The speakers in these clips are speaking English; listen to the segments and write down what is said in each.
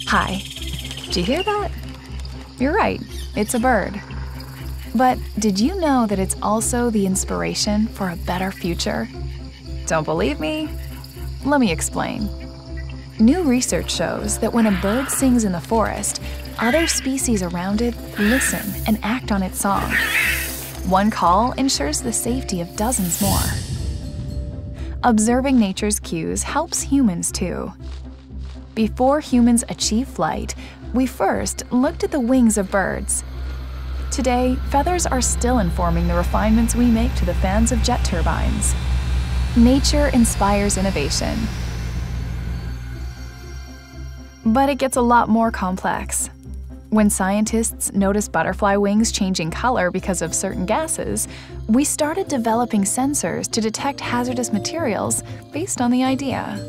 Hi. Did you hear that? You're right, it's a bird. But did you know that it's also the inspiration for a better future? Don't believe me? Let me explain. New research shows that when a bird sings in the forest, other species around it listen and act on its song. One call ensures the safety of dozens more. Observing nature's cues helps humans too. Before humans achieve flight, we first looked at the wings of birds. Today, feathers are still informing the refinements we make to the fans of jet turbines. Nature inspires innovation. But it gets a lot more complex. When scientists noticed butterfly wings changing color because of certain gases, we started developing sensors to detect hazardous materials based on the idea.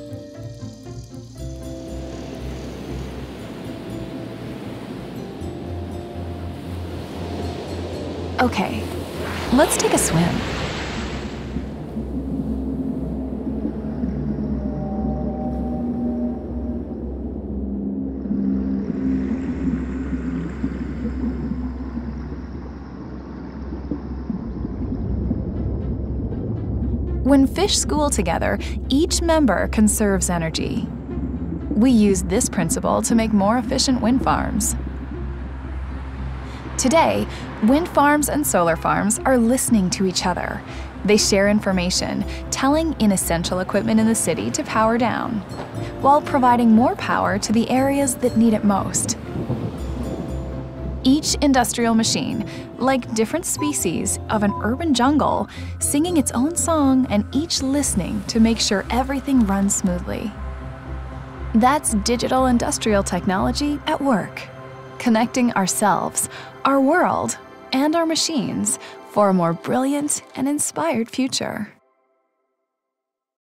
Okay, let's take a swim. When fish school together, each member conserves energy. We use this principle to make more efficient wind farms. Today, wind farms and solar farms are listening to each other. They share information, telling inessential equipment in the city to power down, while providing more power to the areas that need it most. Each industrial machine, like different species of an urban jungle, singing its own song and each listening to make sure everything runs smoothly. That's digital industrial technology at work, connecting ourselves, our world, and our machines for a more brilliant and inspired future.